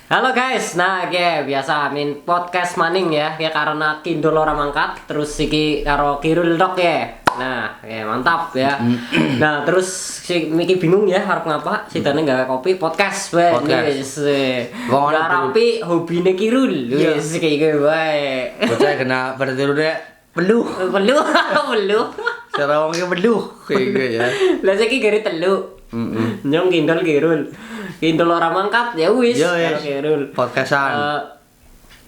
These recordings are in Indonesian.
Halo guys, nah biasa min podcast maning ya, karena Kindle ora mangkat, terus iki karo Kirul Dok ya. Nah, mantap ya. Nah, terus si Miki bingung ya harus ngapa, sidane gawe kopi podcast wis. Wong Gak rapi hobine Kirul. Wis kayak wae. Bocah kena bertiru deh. Peluh. Perlu. Cara ngomongnya peluh kayak gitu ya. Lah saiki gari telu. Nyong Kindle Kirul. Kindle ora mangkat ya wis karo Kirul. Podcastan.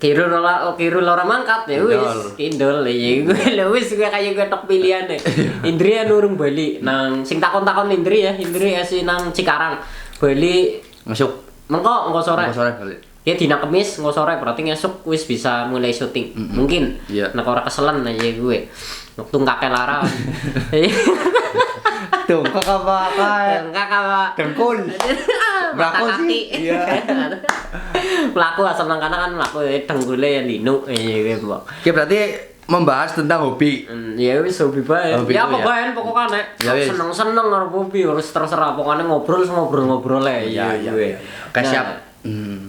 Kirul ora mangkat ya wis. Kindle ya gue lho wis gue kaya gue tok pilihane. Indri nurung Bali nang sing takon-takon Indri ya. Indri esi nang Cikarang. Bali Masuk. Engko sore. Engko sore balik. Ya dina Kamis engko sore berarti ngesuk wis bisa mulai syuting. Mungkin. Iya. Nek ora keselen aja gue. Waktu kakek lara. Tuh, kakak apa? Kakak Dengkul. Mlaku sih. Iya. Mlaku asal nang kana kan mlaku dengkule linu mbok. Oke, berarti membahas tentang hobi. Ya wis hobi bae. Hobi Ya itu apa bae pokoknya nek Ya wis. seneng-seneng karo hobi harus terserah pokoknya ngobrol ae. Iya. Oke, siap.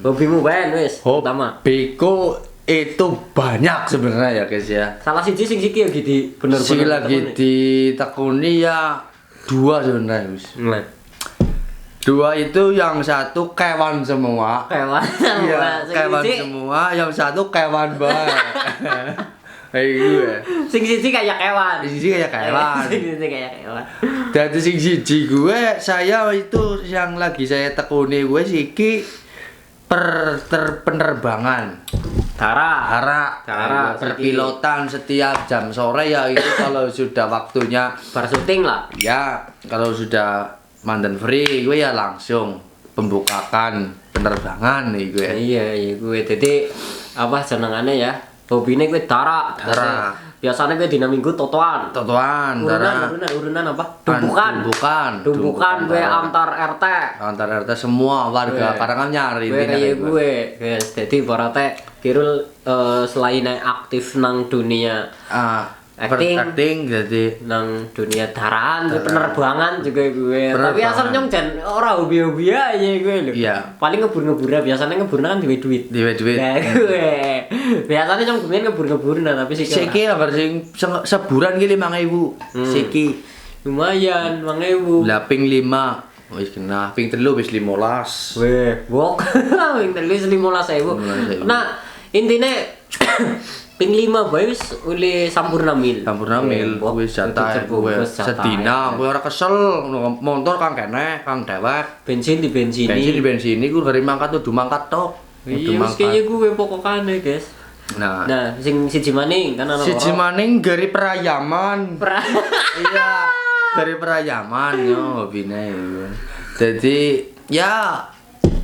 Hobimu bae wis pertama. Hobiku itu banyak sebenarnya ya guys ya. Salah siji sing siki ya gitu bener-bener. Sing lagi ditekuni ya dua sebenarnya Gus. Dua itu yang satu kewan semua. Kewan. Iya, kewan semua, yang satu kewan banget. Kayak gue. Sing siji kayak kewan. Sing siji kayak kewan. Sing siji kayak kewan. Dan sing siji gue, saya itu yang lagi saya tekuni gue siki penerbangan. Cara Perpilotan setiap jam sore ya itu kalau sudah waktunya bar syuting lah. ya kalau sudah mandan free gue ya langsung pembukaan penerbangan nih gue. Iya gue jadi apa jenengane ya hobine gue dara. Biasanya gue dina minggu totoan urunan apa dumpukan gue antar RT semua warga Karangan nyari gue kayak gue guys. Jadi berarti Kirul selain aktif nang dunia acting jadi nang dunia darahan penerbangan juga gue. Tapi asal nyong jan ora hobi-hobi aja gue lho. Iya. Paling ngebur biasanya ngeburna kan duit. Nah gue biasanya nyong kemudian ngebur-ngeburna tapi siki anggar sing sebulan ki 5.000 siki lumayan 5.000 lah ping 5 wis kena ping 3 wis 15 weh bok ping 3 wis 15.000. Nah intine ping 5 bae wis oleh sampurna mil wis jatah kowe sedina kowe ora kesel motor kang kene kang dewek bensin di bensini ku dari mangkat kudu mangkat tok. Iya wis kaya gue pokokane guys. Nah sing siji maning kan ana siji maning gari perayaman. Iya, gari perayaman yo hobine. Jadi ya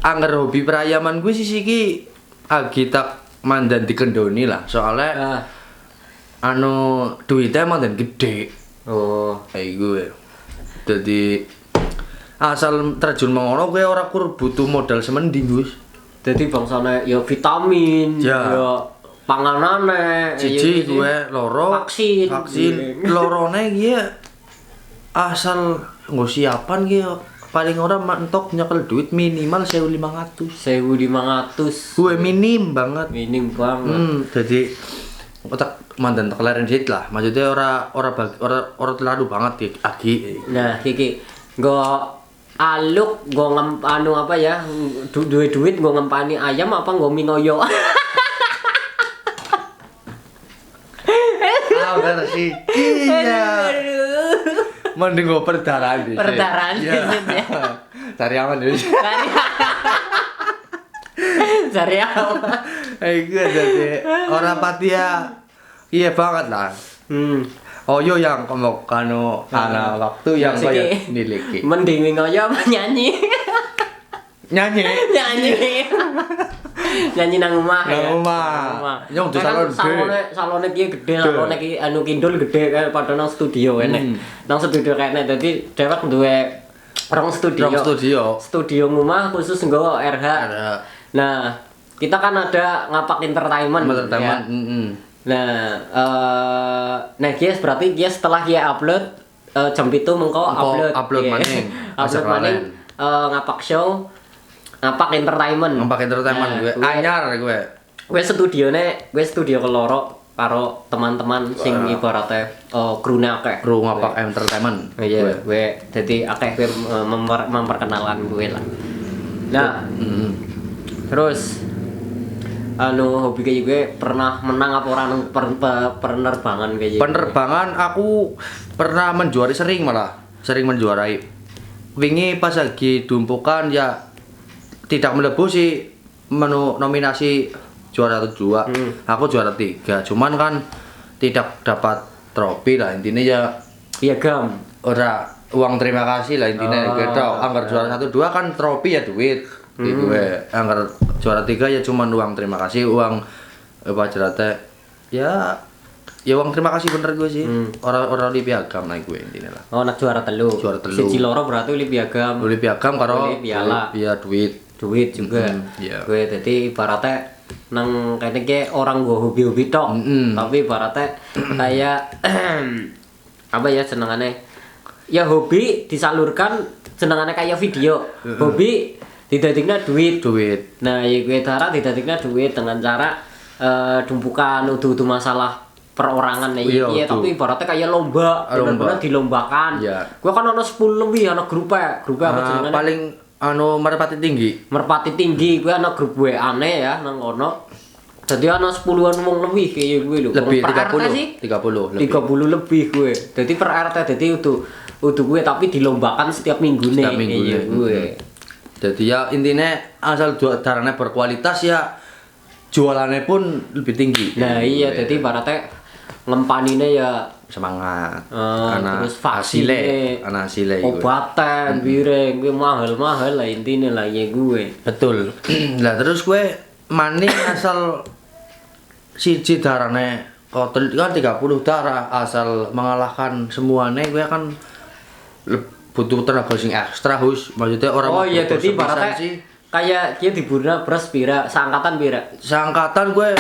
angger hobi perayaman gue sih iki agi tak mandan dikendoni lah soalnya anu duitnya mandan gede. Oh kayak gue. Jadi asal terjun mengono gue ora kur butuh modal semending Gus. Jadi bangsane ya vitamin, ya panganane, siji gue loro vaksin lorone gue asal nggo siapan gue paling ora mentok nyekel duit minimal 1.500 gue minim banget jadi otak mandan tekelaran dikit lah maksudnya ora terlalu banget agi. Nah iki nggo aluk nggo anu apa ya duit nggo ngempani ayam apa nggo mingoyo. Versi iya mending gue perdarahan ya. Cari aman dulu. Cari aman. Gue jadi orang patia iya banget lah. Oyo yang kamu kanu anak waktu yang saya miliki. Mending mingoyo apa nyanyi? Nyanyi nang omah nyong di salone ki gede salone ki anu Kindle gede kae padha nang studio kene nang studio kene dadi dhewek duwe rong studio omah khusus nggo RH. Nah kita kan ada ngapak entertainment ya. Nah guys berarti guys setelah dia upload jam 7 mengko upload maning ngapak show Ngapak Entertainment. Nah, gue anyar gue. Gue studio keloro karo teman-teman sing ibaratnya krune akeh. Kru Ngapak Entertainment. Iya, gue dadi akeh gue memperkenalkan gue lah. Nah, terus hobi kayak gue pernah menang apa orang penerbangan kayak Penerbangan aku pernah sering menjuarai. Wingi pas lagi dumpukan ya tidak melebu sih nominasi juara 2. Aku juara 3. Cuman kan tidak dapat trofi lah intinya ya piagam. Ora uang terima kasih lah intinya gitu. Anggar juara 1 2 kan trofi ya duit. Gue anggar juara 3 ya cuman uang terima kasih, uang apa cerita ya uang terima kasih bener gue sih. Orang li piagam naik gue intinya lah. Oh, nak juara telu. Siji loro berarti li piagam. Li piagam karo piala. Iya duit juga. Gue dadi ibaratnya nang kene orang gue hobi-hobi tok. Tapi ibaratnya kayak apa ya senengane? Ya hobi disalurkan senengane kayak video. Hobi didadekna duit. Nah, ya gue cara didadekna duit dengan cara dumpukan udu masalah perorangan iya tapi ibaratnya kayak lomba bener-bener dilombakan. Gue kan ono 10 lebih ono grup apa jenengane? Paling merpati tinggi gue ono grup WA ya nang ono. Jadi ono 10-an wong lebih kayak gue lho. Lebih 30 lebih gue. Jadi per RT jadi udu gue tapi dilombakan setiap minggu nih gue. Jadi ya intinya asal darahnya berkualitas ya jualannya pun lebih tinggi. Nah iya jadi ibaratnya ngempaninnya ya semangat. Terus hasilnya obatan piring gue mahal lah intinya lah ya gue. Betul. Lah terus gue maning asal siji darahnya kan 30 darah asal mengalahkan semuanya gue kan butuh tenaga sing ekstra maksudnya orang iya jadi ibaratnya kayak dia diburna beras pira seangkatan gue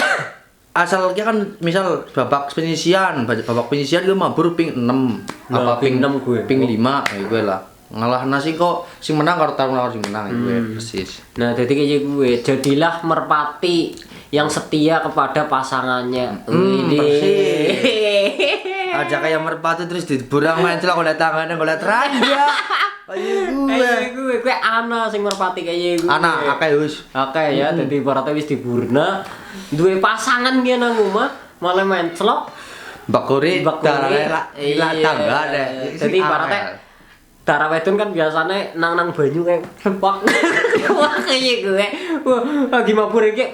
asalnya kan misal babak penyisian gue mabur ping 6 apa ping 6 gue ping 5 gue lah ngalah nasi kok sing menang karo tarung sing menang gue persis. Nah jadi kayak gue jadilah merpati yang setia kepada pasangannya. Persis. Aja kayak merpati terus diburang main celak oleh tangannya oleh randa. Gue ana sing merpati kayak gue. Ana akeh wis. Akeh ya dadi ibaratnya wis diburna duwe pasangan dia nang omah malah main celok. Bakuri darah tangga deh. Dadi ibaratnya darah wedon kan biasanya nang banyu kayak sempak. Wah kayak gue. Wah lagi mabur iki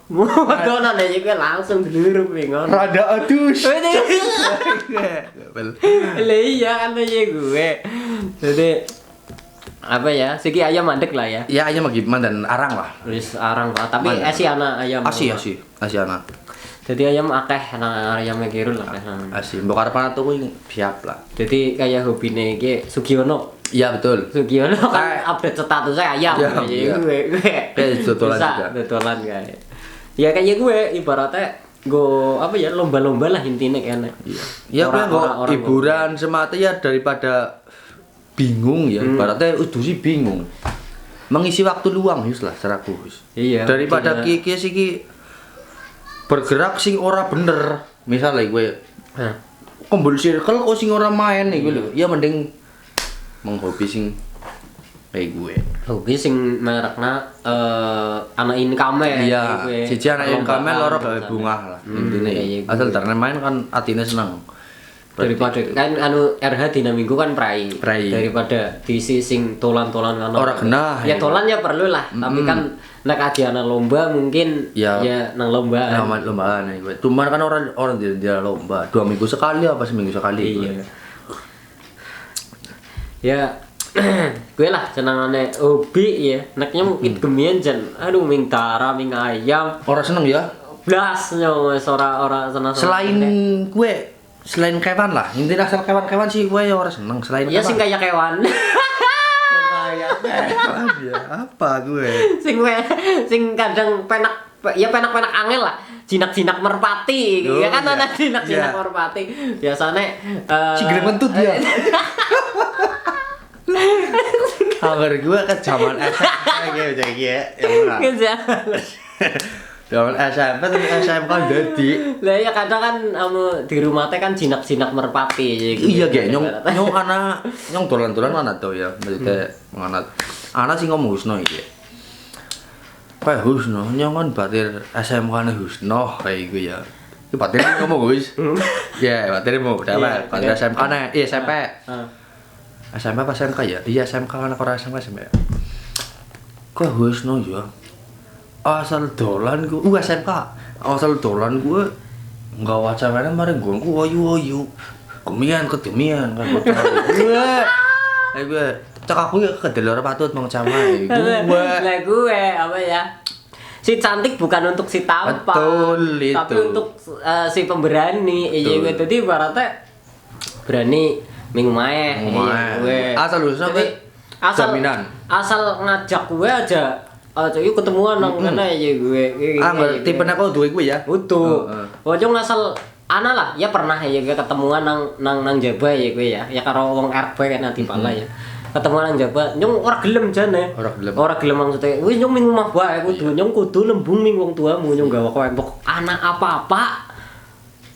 wadonan aja gue langsung diluruh bingung. Rada adus. Iya kan aja gue. Jadi apa ya? Segi ayam mandek lah ya. Ya ayam gimana dan arang lah. Wis arang lah. Tapi asiana ayam. Asiana. Jadi ayam akeh nang ayam kirul lah. Asih. Mbok arep ana tuku siap lah. Jadi kayak hobine iki Sugiono. Iya betul. Sugiono kan update statusnya ayam kayak gue. Dodolan kayak. Ya kayak gue ibaratnya apa ya lomba-lomba lah intinya kayaknya. Iya. Ya gue hiburan semata ya daripada bingung ya. Ibaratnya sih bingung. Mengisi waktu luang lah secara khusus. Iya. Daripada ki bergerak sing ora bener. Misalnya gue kumpul circle kok sing ora main nih gue lho. Ya mending menghobi sing kayak gue. Hobi sing merekna anak income ya. Iya. Siji anak income loro gawe bunga lah. Intine. Asal darane main kan atine seneng. Daripada kan RH dina minggu kan prai. Daripada diisi sing tolan-tolan kan. Ora genah. Ya tolan ya perlu lah, tapi kan nek adiana lomba mungkin ya nang lomba. Lombaan gue. Cuman kan orang dia lomba 2 minggu sekali apa seminggu sekali. Iya. Ya gue lah senangane hobi ya. Neknya mungkin gemian jan. Aduh ming tara ming ayam. Ora seneng ya? Blas nyo wis ora seneng. Selain kewan lah. Intinya asal kewan-kewan sih gue ya ora seneng selain kewan. Iya sing kayak kewan. Ya apa gue? Sing kadang penak angel lah. Jinak-jinak merpati. Ya kan ana jinak-jinak merpati. Biasane si gede mentut dia. Angger gue ke zaman SMP gitu ya. Zaman SMP tapi SMK dadi. Lah ya kadang kan di rumah teh kan jinak-jinak merpati Iya ge nyong ana nyong dolan-dolan ana to ya. Maksudnya ana sing ngomong Husno iki. Kayak Husno, nyong kan batir SMK-ne Husno kayak iku ya. Iki batir ngomong wis. Ya, batir mau dapat. Batir SMK-ne, iya SMP. SMP apa SMK ya? Iya SMK kan ora SMK SMP. Kok Husno ya? Asal dolan ku, SMK. Asal dolan ku enggak wacana mari nggonku ayu-ayu. Kemian kedemian kan. Gue cak aku ya kedelor patut mang camai. Lah gue apa ya? Si cantik bukan untuk si tampan. Betul itu. Tapi untuk si pemberani. Iya gue tadi ibaratnya berani minggu mae. Asal Husno jaminan. Asal ngajak gue aja. Yuk ketemuan nang kana ya gue. Tipenya kok duwe gue ya. Utuh. Wong asal ana lah ya pernah ya gue ketemuan nang Jaba ya gue ya. Ya karo wong RB kan nanti pala ya. Ketemuan nang Jaba, nyong ora gelem jane. Ora gelem maksudnya. Wis nyong ming omah bae kudu lembung ming wong tuamu nyong gawa kowe mbok anak apa-apa.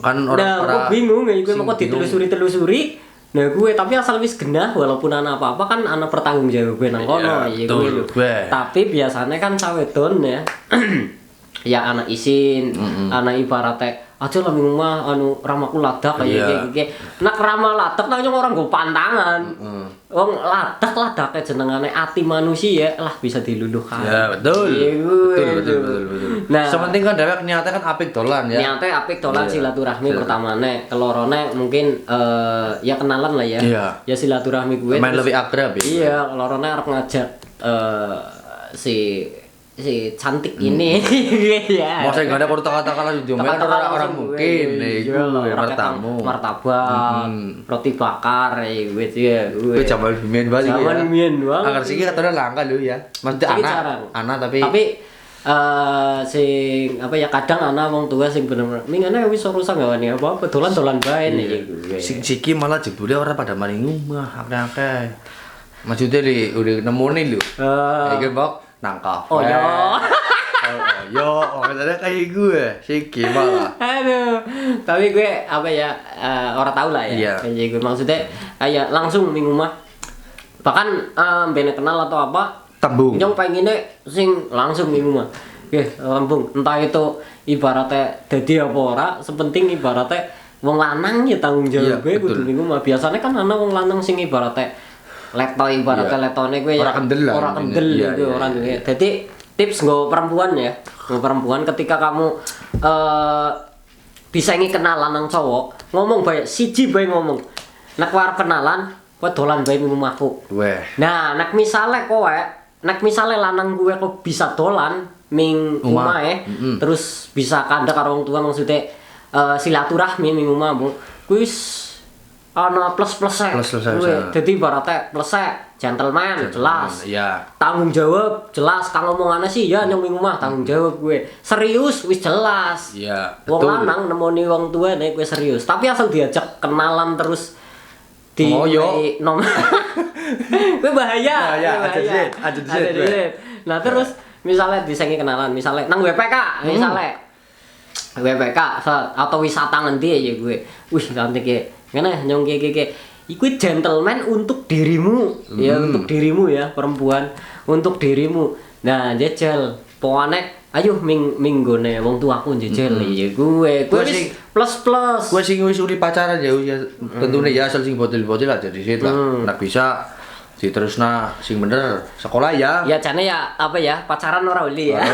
Kan ora bingung ya gue mau ditelusuri. Nah gue tapi asal wis genah walaupun anak apa-apa kan anak pertanggung jawab gue nang kono ya gue. Tapi biasanya kan cawedon ya. Ya anak isin, anak ibaratnya aja lah ming omah anu ramaku ladak kayak iki. Nek rama ladak nang orang nggo pantangan. Wong ladak-ladake jenengane ati manusia lah bisa diluluhkan. Ya betul. Betul. Nah, sementing kan dhewek niate kan apik dolan ya. Niate apik dolan silaturahmi pertamane, kelorone mungkin ya kenalan lah ya. Ya silaturahmi gue. Main lebih akrab ya. Iya, kelorone arep ngajak si cantik ini ya. Masa enggak ada kata-kata lah jomblo orang mungkin bertamu. Martabak, roti bakar gue ya. Gue zaman biyen banget ya. Zaman biyen banget. Agar sih katanya langka lho ya. Maksudnya anak tapi sing apa ya kadang ana wong tua sing bener-bener mingane wis urusan gawani apa dolan-dolan bae nih gue. Siki malah jebule ora pada mari ngomah akeh-akeh. Maksudnya udah nemuin lho. Iki mbok nang kafe. Oh yo. Maksudnya kayak gue, Siki malah. Aduh. Tapi gue apa ya orang tahu lah ya. Kayak gue maksudnya kayak langsung ming rumah. Bahkan bene kenal atau apa? Tembung. Nyong pengennya sing langsung ming rumah. Lambung. Entah itu ibaratnya dadi apa ora, sepenting ibaratnya wong lanang ya tanggung jawab gue kudu ming rumah. Biasanya kan ana wong lanang sing ibaratnya leto ibaratnya letone gue ya ora kendel gitu orang gitu. Jadi tips nggo perempuan ya. Nggo perempuan ketika kamu bisa ingin kenalan nang cowok, ngomong bae siji bae ngomong. Nek arep kenalan, kowe dolan bae ning omahku. Nah, nek misale lanang gue kok bisa dolan ning omahe, terus bisa kandak karo wong tua maksudnya silaturahmi ning omahmu. Kuwi ana plus-plusnya. Jadi ibaratnya plusnya gentleman jelas. Tanggung jawab jelas. Kang ngomongane sih ya nyong ming omah tanggung jawab gue. Serius wis jelas. Wong lanang nemoni wong tua nek kowe serius. Tapi asal diajak kenalan terus di nomor. Kuwi bahaya. Nah terus misalnya disengi kenalan, misalnya nang WPK, WPK atau wisata ngendi ya gue. Wih cantik ya. Ngene nyong keke. Iku gentleman untuk dirimu. Ya untuk dirimu ya perempuan, untuk dirimu. Nah, jejel. Pokoknya ayo minggone wong tuaku jejel ya gue wis plus. Gue sing wis uri pacaran ya tentune ya asal sing botol-botol aja di situ lah. Nek bisa diterusna sing bener sekolah ya. Ya jane ya apa ya pacaran ora uli ya.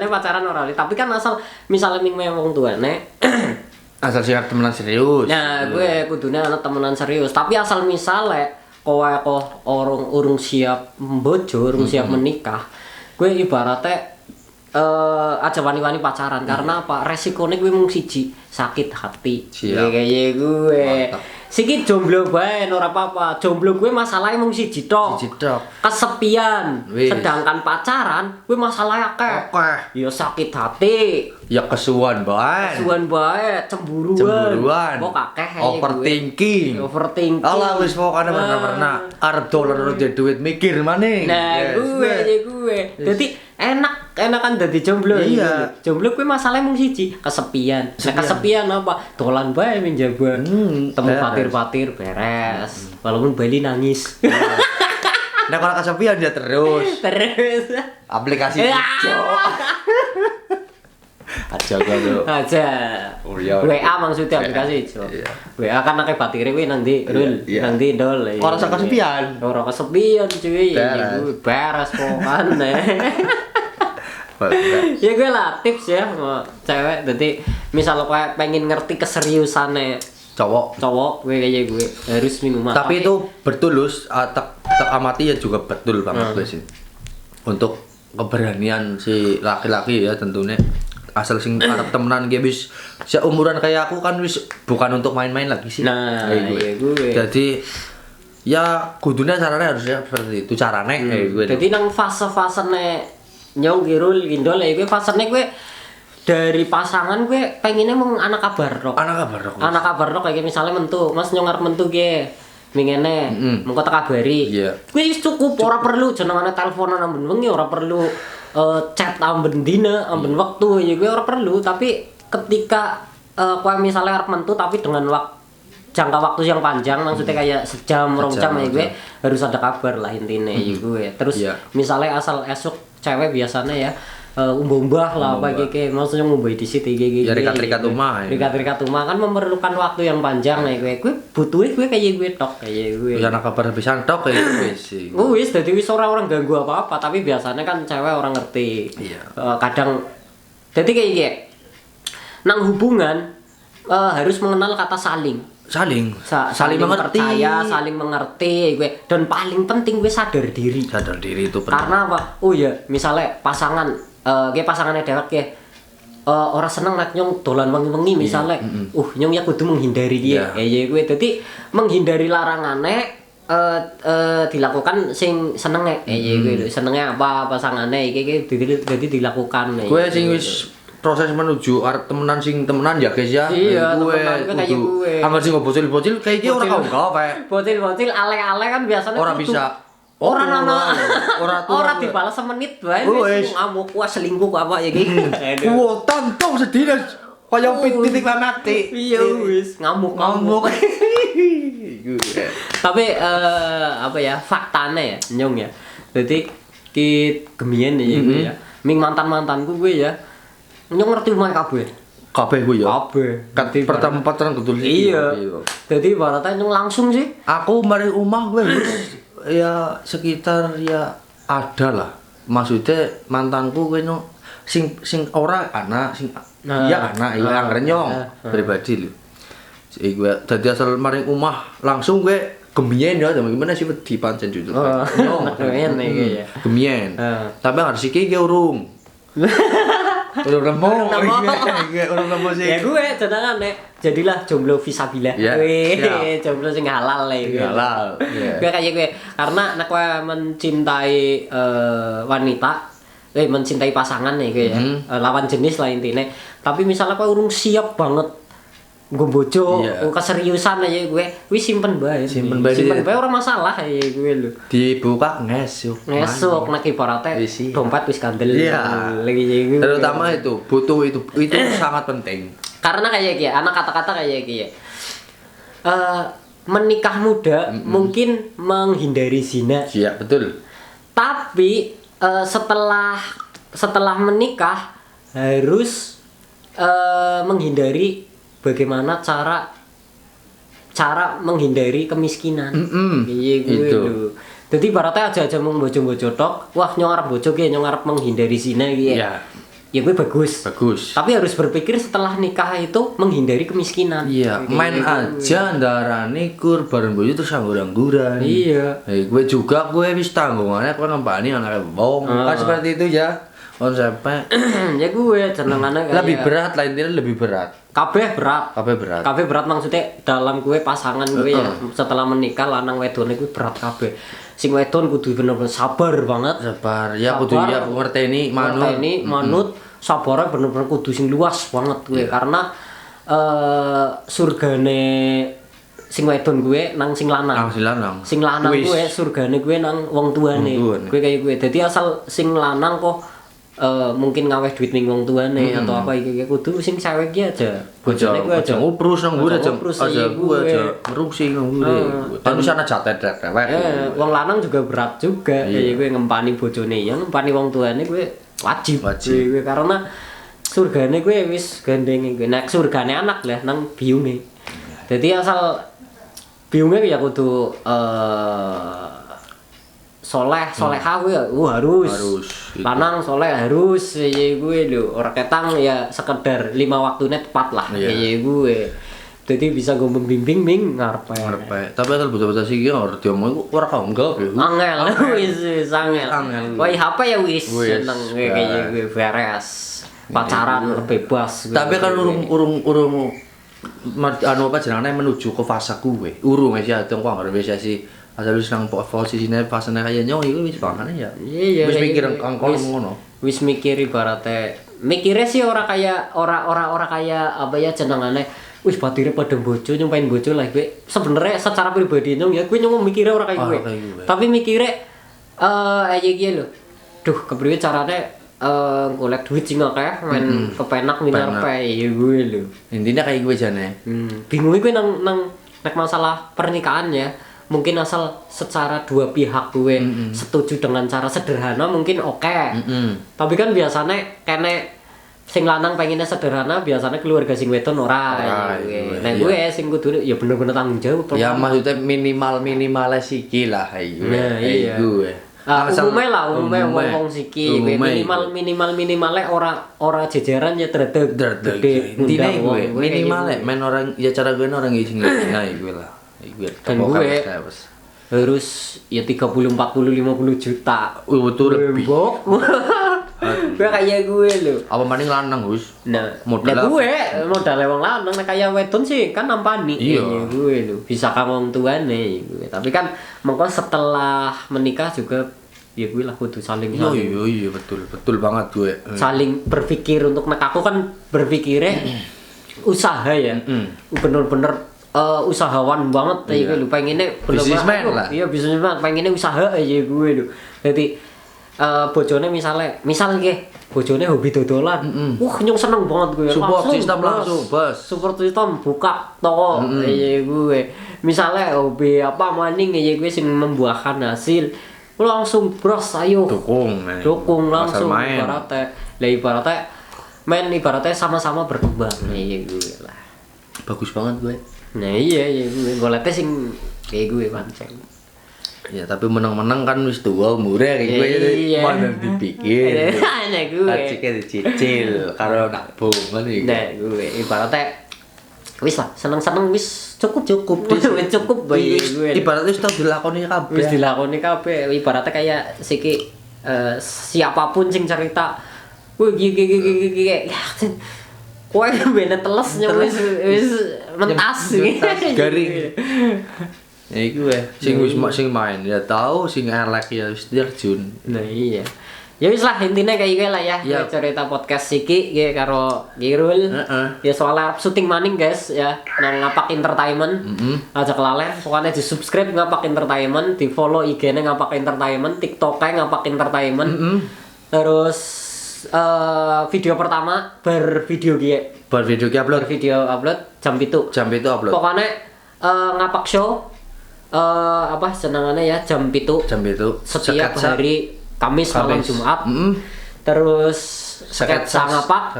Pacaran ora uli. Tapi kan asal misalnya ming wong tuane asal siap temenan serius. Nah, gue kudunya anak temenan serius. Tapi asal misalnya kowe kok urung siap bojo, urung siap menikah, gue ibaratnya aja wani-wani pacaran. Karena apa? Resikonya gue mung siji. sakit hati. Siap. Kayak gue. Mantap. Siki jomblo bae ora apa-apa. Jomblo gue masalahnya mung siji tok. Kesepian. Wis. Sedangkan pacaran gue masalah akeh. Ya sakit hati. Ya kesuwan bae. Kesuwan bae, cemburuan. Kok akeh overthinking. Alah wis pokoknya pernah arep dolan terus jadi duit mikir maning. Nah, gue. Dadi enakan dadi jomblo. Iya. Jomblo gue masalahnya mung siji, kesepian. Nah, kesepian apa? Dolan bae menjaba. Temu patir-patir beres. Walaupun Bali nangis. Nah, kalau kesepian dia terus. Aplikasi hijau. Aja gua Aja. Oh iya. WA maksudnya aplikasi hijau. WA kan akeh batire kuwi nang ndi? Rul, nang ndi ndol. Ora kesepian. Ora kesepian cuy. Beres pokoknya. Ya gue lah tips ya cewek. Jadi misal kayak pengen ngerti keseriusannya cowok gue kayak gue harus minuman. Tapi itu bertulus, tak amati ya juga betul banget gue sih. Untuk keberanian si laki-laki ya tentunya. Asal sing arep temenan ge wis seumuran kayak aku kan wis bukan untuk main-main lagi sih. Nah, iya gue. Jadi ya kudunya caranya harusnya seperti itu carane kayak gue. Jadi nang fase-fasene nyong girul indol ya gue fasene gue dari pasangan gue pengennya mau anak kabar dok. Anak kabar dok kayak misalnya mentu, mas nyong arep mentu ge. Mingene, mengko tak kabari. Gue cukup ora perlu jenengane teleponan amben wengi, ora perlu chat amben dina, amben waktu ya gue ora perlu, tapi ketika kowe misalnya arep mentu tapi dengan jangka waktu yang panjang, maksudnya kayak sejam, 2 jam ya gue harus ada kabar lah intinya ya gue. Terus misalnya asal esok cewek biasanya ya umbah lah apa kayak maksudnya ngubah di situ kayak ya rikat-rikat rumah ya. Rikat-rikat rumah kan memerlukan waktu yang panjang nih gue butuh gue kayak gue tok kayak gue. Ya nak kabar pisan tok kayak wis sih. Wis dadi wis orang ganggu apa-apa tapi biasanya kan cewek orang ngerti. Iya. Kadang jadi kayak nang hubungan harus mengenal kata saling mengerti, saling mengerti gue dan paling penting gue sadar diri itu penting. Karena apa? Oh ya misalnya pasangan kayak pasangannya dewek ya orang seneng nek nyong dolan wengi-wengi misalnya nyong ya kudu menghindari dia kayak gue jadi menghindari larangannya dilakukan sing senenge gue senengnya apa pasangannya kayak jadi dilakukan gue sing wis proses menuju arep temenan sing temenan ya guys ya. Iya, gue kayak gue. Angger sing bocil-bocil kayak iki ora gawe. Bocil-bocil ale-ale kan biasanya ora bisa. Ora dibalas semenit bae wis ngamuk wah selingkuh apa ya iki. Tantong sedih kaya titik mati. Iya wis ngamuk. Tapi apa ya faktane ya nyong ya. Dadi ki gemien ya. Ming mantan-mantanku gue ya. Nyong ngerti umah kabeh gue ya. Kabeh. Pertama pacaran kudu sih. Iya. Dadi ibaratnya nyong langsung sih. Aku mari umah gue ya sekitar ya ada lah. Maksudnya mantanku gue nyong sing ora anak sing iya anak iya angger nyong pribadi lho. Gue dadi asal mari umah langsung gue gemien ya gimana sih di pancen jujur. Gemien iki ya. Gemien. Tapi harus iki ge urung. Udah nemu sih. Ya gue cadangan jadilah jomblo visabila. Jomblo sing halal lah itu. Halal. Gue kayak gue karena nek gue mencintai wanita, mencintai pasangan nih gue ya. Lawan jenis lah intinya. Tapi misalnya gue urung siap banget gue bojo, keseriusan aja gue, simpen bae orang masalah ya gue lu. Dibuka ngesuk nak ibaratnya dompet wis kandel. Lagi gue. Terutama itu butuh itu sangat penting. Karena kayak gitu, anak kata-kata kayak gitu. Menikah muda mungkin menghindari zina. Iya betul. Tapi setelah menikah harus menghindari bagaimana cara menghindari kemiskinan. Iya gitu. Jadi baratnya aja mau bojo-bojo tok. Wah nyong arep bojo ki nyong arep menghindari zina gitu. Iya. Ya gue bagus. Tapi harus berpikir setelah nikah itu menghindari kemiskinan. Iya. Main aja ndarani kur bareng bojo terus anggur-angguran. Iya. Gue juga gue wis tanggungannya gue ngempani anaknya bong. Kan seperti itu ya. Konsepnya ya gue jenengannya lebih berat lah intinya lebih berat Kabeh berat. Kabeh berat maksudnya dalam gue pasangan gue ya setelah menikah lanang wedone gue berat kabeh. Sing wedon kudu bener-bener sabar banget. Sabar. Ya kudu ya ngerteni manut. Sabarnya bener-bener kudu sing luas banget gue karena surgane sing wedon gue nang sing lanang. Sing lanang gue surgane gue nang wong tuane. Gue kayak gue. Dadi asal sing lanang kok mungkin ngaweh duit ning wong tuane atau apa iki kudu sing cewek iki aja. Bojone kuwi aja ngoprus nang ngure aja ngerusi nang ngure. Kan wis ana jatet-jatet. Wong lanang juga berat juga. Kayak kuwi ngempani bojone ya ngempani wong tuane kuwi wajib. Kuwi karena surgane kuwi wis gandenge kuwi. Nek surgane anak lah nang biunge. Dadi asal biunge ya kudu soleh kuwi harus. Lanang soleh harus gue lho. Ora ketang ya sekedar 5 waktune tepat lah gue. Dadi bisa gue membimbing ngarepe. Tapi kan betul-betul sih ora diomong ora kaunggah. Angel wis angel. Woi HP ya wis seneng kayak gue beres. Pacaran bebas. Tapi kan urung anu apa jenenge menuju ke fase kuwe. Urung sih adeng kok arep wis sih. Asal wis nang posisine fasene kaya nyong iku wis bangane ya. Iya. Wis mikir kangkon ngono. Wis mikir ibarate. Mikire sih ora kaya apa ya jenengane. Wis batire padha bojo nyumpain bojo lah gue. Sebenarnya secara pribadi nyong ya gue nyong mikire ora kaya gue. Tapi mikire iki lho. Duh, kepriye carane golek duit sing akeh main kepenak minarpe ya gue lho. Intinya kayak gue jane. Bingung gue nang nek masalah pernikahan ya. Mungkin asal secara dua pihak gue setuju dengan cara sederhana mungkin oke. Tapi kan biasanya kene sing lanang pengennya sederhana biasanya keluarga sing wedon ora. Nah gue sing kudu ya bener-bener tanggung jawab. Ya maksudnya minimal siki lah iya. Gue. Umumnya wong siki minimalnya ora jejeran ya dredeg gede. Intinya gue minimalnya men orang ya cara gue orang sing nah gue lah. Dan gue harus ya 30, 40, 50 juta. Betul lebih. Gue kayak gue lho. Apa maning lanang Gus? Nah, modal wong lanang nek kaya wedon sih kan nampani. Iya gue lho. Bisa ka wong tuane gue. Tapi kan mengko setelah menikah juga ya gue lah kudu saling. Iya betul banget gue. Saling berpikir untuk nek aku kan berpikirnya usaha ya. Bener-bener usahawan banget kayak lu pengennya bisnismen lah. Iya bisnismen pengennya usaha aja gue lho. Jadi bojone misal bojone hobi dodolan. Nyong seneng banget gue. Support system langsung bos. Support system buka toko aja gue. Misalnya hobi apa maning aja gue sing membuahkan hasil. Langsung bros ayo. Dukung langsung ibaratnya ibaratnya sama-sama berkembang aja gue lah. Bagus banget gue. Nah iya gue ngolete sing kayak gue pancen. Ya tapi menang-menang kan wis tua umure kayak gue jadi mana dipikir. Nah gue. Acike dicicil karo nabung kan iki. Nah gue ibaratnya wis lah seneng-seneng wis cukup bae gue. Ibaratnya wis tau dilakoni kabeh. Wis dilakoni kabeh ibaratnya kayak siki siapapun sing cerita gue gigi kowe bener teles wis mentas garing. Ya iku sing main ya tahu sing elek ya wis terjun. Nah iya. Ya wis lah intine kayak gue lah ya. Cerita podcast iki karo Girul. Ya soal syuting maning guys ya nang Ngapak Entertainment. Aja kelalen pokoknya di-subscribe Ngapak Entertainment, di-follow IG-ne Ngapak Entertainment, TikTok-nya Ngapak Entertainment. Terus video pertama bervideo upload jam 7 upload. Pokoknya Ngapak show apa senangannya ya jam 7 setiap hari Kamis malam Jumat. Terus sketsa ngapak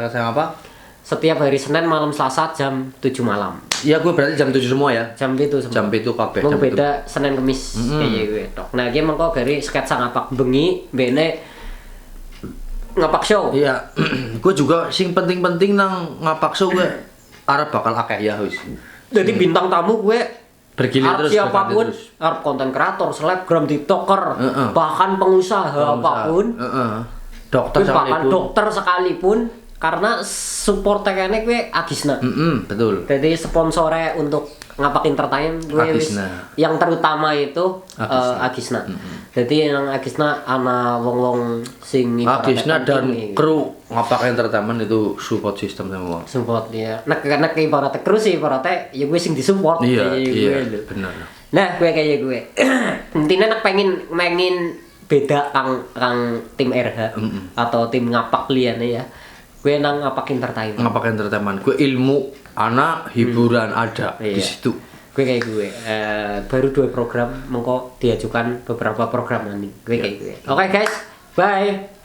setiap hari Senin malam Selasa jam 7 malam. Iya gue berarti jam 7 semua ya. Jam 7 semua. Jam 7 kabeh. Mau beda Senin Kamis kayak gue tok. Nah, iki mengko dari sketsa ngapak bengi bene Ngapak show. Iya. Gue juga sing penting-penting nang Ngapak show gue arep bakal akeh ya wis. Jadi bintang tamu gue bergilir terus siapapun, arep konten kreator, selebgram, tiktoker, bahkan pengusaha apapun. Dokter bahkan dokter sekalipun karena support kene gue Agisna. Betul. Jadi sponsornya untuk Ngapak Entertainment gue yang terutama itu Agisna. Jadi yang Agisna ana wong-wong sing Agisna dan kru Ngapak Entertainment itu support system semua. Support ya. Nek ibaratnya kru sih ibaratnya ya gue sing disupport. Iya, bener. Nah, gue kayak gue. Intinya nek pengen beda kang tim RH atau tim Ngapak liyane ya. Gue nang Ngapak Entertainment. Ngapak Entertainment. Gue ilmu anak hiburan ada di situ. Gue kayak gue. Baru 2 program mengko diajukan beberapa program nanti. Gue kayak gue. Oke guys, bye.